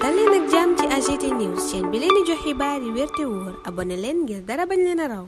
dal leen ak jàmm ci AGT News chaîne bi leen di jox xibaar yi wér te wóor abonné leen ngir dara bañ leen a raw.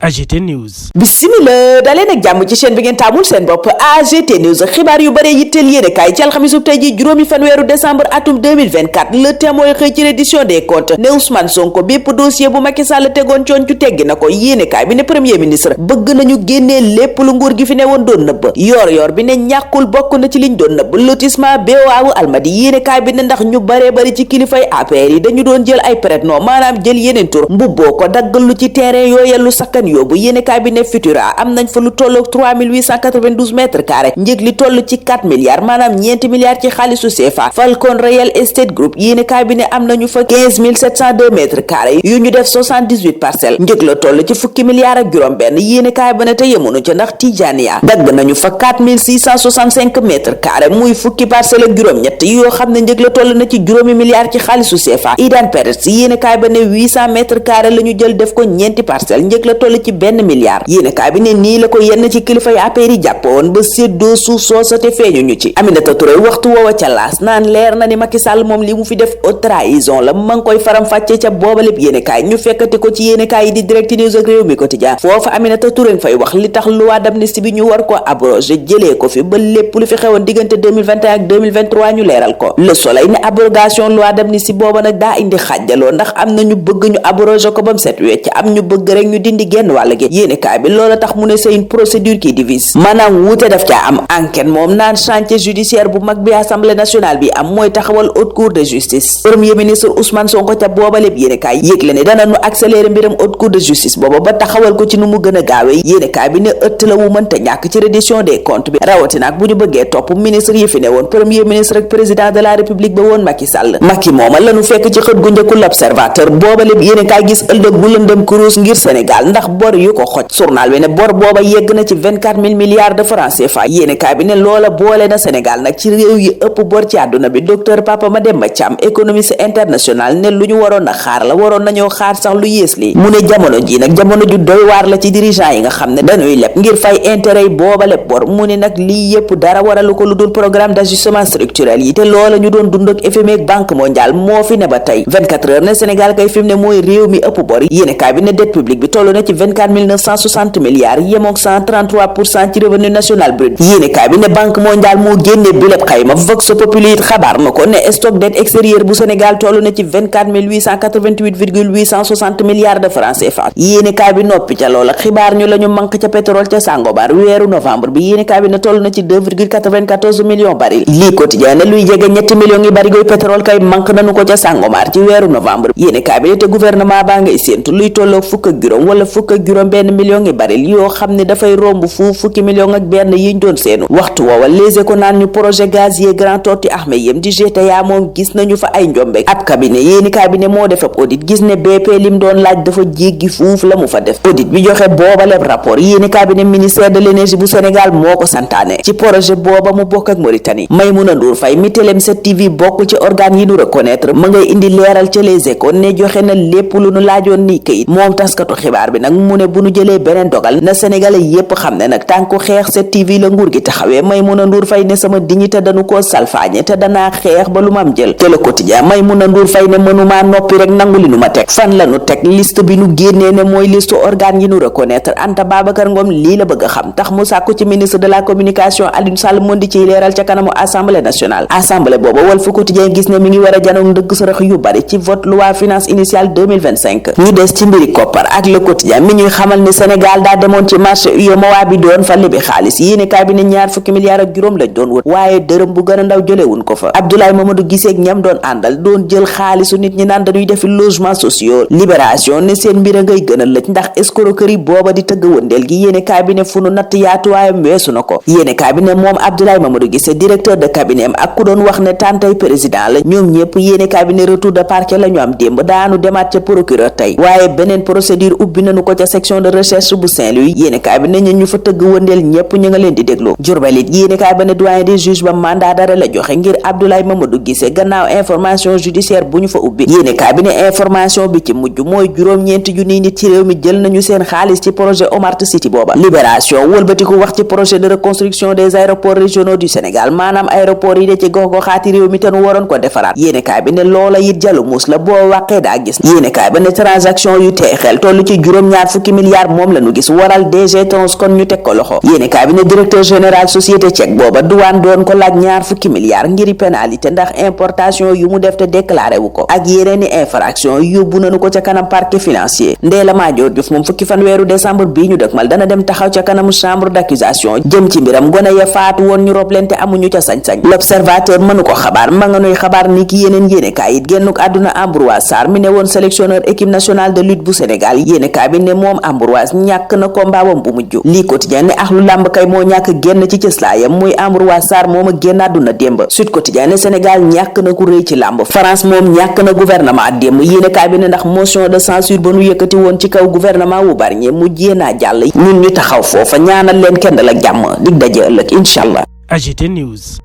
AGT News. Bismillah daleen ak jàmm ci chaîne bi ngeen taamul seen bopp AGT News xibaar yu bare yitteel yéene kaay ci alxamisub tey ji juróomi fanweeru décembre atum 2024 le témoin xëy ci reddition des comptes ne Ousmane Sonko bépp dossier bu Macky Sall tegoon coon cu teggi na ko yéene kaay bi ne premier ministre bëgg nañu génnee lépp lu nguur gi fi ne woon doon nëbb yor bi ne ñàkkul bokk na ci liñ doon nëbb lotissement BOAwu Almadi yéene kaay bi ne ndax ñu baree bari ci kilifay APR yi dañu doon jël ay prête-nom maanaam jël yeneen tur mbubboo ko daggal lu ci terrain yooyellu sakkan yóbbu yéene kaay bi ne Futura am nañ fa lu tolloog 3892 mètres carrés njëg li toll ci 4 milliards maanaam ñeenti milliards ci xaalisu CFA Falcon Real Estate Group yéene kaay bi ne am nañu fa 15702 mètres carrés yu ñu def 78 parcelles njëg la toll ci fukki milliards ak juróom benn yéene kaay ba ne te yemunu ca ndax Tijaniya dagg nañu fa 4665 mètres carrés muy fukki parcelles ak juróom ñett yoo xam ne njëg la toll na ci juróomi milliards ci xaalisu CFA Idan Perez yéene kaay ba ne 800 mètres carrés la ñu jël def ko ñeenti parcelles njëg la toll ci benn milliard yéene kaay bi ne nii la ko yenn ci kilifa yi APR yi jàppoon ba séddoo suuf soosa te feeñu ñu ci Aminata Touré waxtu woowa ca laas naan leer na ni Macky Sall moom li mu fi def haute trahison la ma ngi koy faram fàcce ca booba lépp yéene kaay ñu fekkati ko ci yéene kaay yi di Direct News ak Rewmi Quotidien foofa Aminata Touré fay wax li tax loi d'amnistie bi ñu war ko abroger jëlee ko fi ba lépp lu fi xewoon diggante 2021 ak 2023 ñu leeral ko Le Soleil ne abrogation loi d'amnistie booba nag daa indi xàjjaloo ndax am na ñu bëgg ñu abroger ko ba mu set wecc am ñu bëgg rek ñu dindi genn wàll gi yéene kaay bi loola tax mu ne c'est une procédure qui divise maanaam wuute daf caa am enquête moom naan chantier judiciaire bu mag bi assemblée nationale bi am mooy taxawal haute cour de justice premier ministre Ousmane Sonko ca booba lépp yéene kaay yégle ne dana nu accélérer mbiram haute cour de justice booba ba taxawal ko ci nu mu gën a gaawee yéene kaay bi ne ëtt la wu mënta ñàkk ci reddition des comptes bi rawatina ak bu ñu bëggee topp ministre yi fi ne woon premier ministre ak président de la république ba woon Macky Sall Macky mooma lanu fekk ci xët gu njëkku l'observateur booba lépp yéene kaay gis ëllëg bu lëndëm kuruus ngir Sénégal ndax bor yu ko xoj journal bi ne bor booba yegg na ci 24 000 milliards de francs CFA yéene kaay bi ne loola boole na Sénégal nag ci réew yi ëpp bor ci àdduna bi docteur Papa Mademba Thiam économiste international ne lu ñu waroon a xaar la waroon nañoo xaar sax lu yées lii mu ne jamono ji nag jamono ju doy waar la ci dirigeant yi nga xam ne dañuy leb ngir fay intérêt yi booba leb bor mu ne nag lii yëpp dara waralu ko lu dul programme d'ajustement structurel yi te loola ñu doon dund ak FMI ak Banque mondiale moo fi ne ba tey 24 heures ne Sénégal kay fi mu ne mooy réew mi ëpp bor yéene kaay bi ne dette publique bi toll na ci 24 960 milliards yemook 133% ci revenu national brut yéene kaay bi ne Banque mondiale moo génne bi lépp xayma Vox Populi it xabaar na ko ne stock dette extérieure bu Sénégal toll na ci 24 888,860 milliards de francs CFA yéene kaay bi noppi ca loola xibaar ñu la ñu manque ca pétrole ca Sangomar weeru novembre bi yéene kaay bi ne toll na ci 2,94 millions baril lii quotidien ne luy jege ñetti millions yi barigoy pétrole kay manque nañu ko ca Sangomar ci weeru novembre yéene kaay bi ne te gouvernement baa ngay séentu luy tolloog fukk ak juróom wala fukk ak juróom benn millions yi baril yoo xam ne dafay romb fukki millions ak benn yiñ doon seenu waxtu woowa Les Échos naan ñu projet gazier Grand Tortue Ahmed Yem di GTA moom gis nañu fa ay njombe ab cabinet yéeni cabinet moo def ab audit gis ne BP lim doon laaj dafa jéggi fuuf la mu fa def audit bi joxe booba leb rapport yéeni cabinet ministère de l'énergie bu Sénégal moo ko santaane ci projet booba mu bokk ak Mauritanie Maïmouna Ndour Faye mi Telem 7TV bokk ci organe yi nu reconnaître ma ngay indi leeral ca Les Échos ne joxe na lépp lu nu laajoon ni këyit moom taskatu xibaar bi nag mu ne bu nu jëlee beneen dogal na sénégalais yépp xam ne nag tànku xeex 7TV la nguur gi taxawee Maïmouna Ndour Faye ne sama dignité dañu koo salfaañe te danaa xeex ba lu ma am jël te Le Quotidien Maïmouna Ndour Faye ne mënumaa noppi rek nangu li nu ma teg fan la nu teg liste bi nu génnee ne mooy liste organe yi nu reconnaître Anta Babacar Ngom lii la bëgg a xam tax mu sàkku ci ministre de la communication Alioune Sall moom di ciy leeral ca kanamu assemblée nationale assemblée booba Walf Quotidien gis ne mi ngi war a janoog ndëgg sërëx yu bari ci vote loi finance initiale 2025 ñu des ci mbiri koppar ak Le Quotidien mi ñuy xamal ni Sénégal daa demoon ci marché UEMOA bi doon fa lebi xaalis yéene kaay bi ne ñaar fukki milliards ak juróom lañ doon wut waaye dërëm bu gën a ndaw jëlewuñ ko fa Abdoulaye Mamadou Gisee ak ñam doon àndal doon jël xaalisu nit ñi naan dañuy defi logement sociaux libération ne seen mbir a ngay gën a lëj ndax escroquerie booba di tëgg wëndeel gi yéene kaay bi ne fu nu natt yaatuwaayam weesu na ko yéene kaay bi ne moom Abdoulaye Mamadou Gisee directeur de cabinet am ak ku doon wax ne tantay président la ñoom ñëpp yéene kaay bi ne retour de parquet la ñu am démb daanu demaat ca procureur tey waaye beneen procédure ubbi nañu ko ca section de recherche bu Saint-Louis yéenekaay bi ne ñu fa tëgg wëndeel ñépp ñu nga leen di déglu. Diourbel it yéenekaay ba ne doyen des juges ba mandat d'arrêt la joxe ngir Abdoulaye Mamadou Guissé gannaaw information judiciaire bu ñu fa ubbi. yéenekaay bi ne information bi ci mujj mooy juróom-ñeenti junniy nit ci réew mi jël nañu seen xaalis ci projet Omart City booba. Libération wëlbatiku wax ci projet de reconstruction des aéroports régionaux du Sénégal maanaam aéroport yi de ci gox-goxaati réew mi te nu waroon ko defaraat. yéenekaay bi ne loola it jalu muus la boo wàqee daa gis. yéenekaay ba ne transaction yu teexel toll ci juróom-ñaar fukki milliards moom la ñu gis waral DG Transcon ñu teg ko loxo. yéenekaay bi ne directeur général société tchèque booba douane doon ko laaj ñaar fukki milliards ngiri pénalité ndax importation yu mu def te déclaré wu ko ak yeneeni infraction yóbbu nañu ko ca kanam parquet financier. Ndella Madior Diouf moom fukki fan weeru décembre bii ñu dëkmal dana dem taxaw ca kanamu chambre d'accusation jëm ci mbiram gone ya faatu woon ñu rob leen te amuñu ca sañ-sañ. L'Observateur mënu ko xabaar ma nga nuy xabaar ni ki yeneen yéenekaay it génnuk àdduna Ambroise Sarr mi ne woon sélectionneur équipe nationale de lutte bu Sénégal yéenekaay bi ne moom Ambroise ñàkk na combat wam bu mujj. lii quotidien ne axlu làmb kay moo ñàkk génn ci cëslaayam muy Ambroise Sarr moom a génn àdduna démb. Sud Quotidien ne Sénégal ñàkk na ku rëy ci làmb. France moom ñàkk na gouvernement démb yéenekaay bi ne ndax motion de censure ba nu yëkkati woon ci kaw gouvernement wu Barnier mu jéenaa jàll ñun ñu taxaw foofa ñaanal leen kenn la jàmm dig daje ëllëg incha allah. AGT News.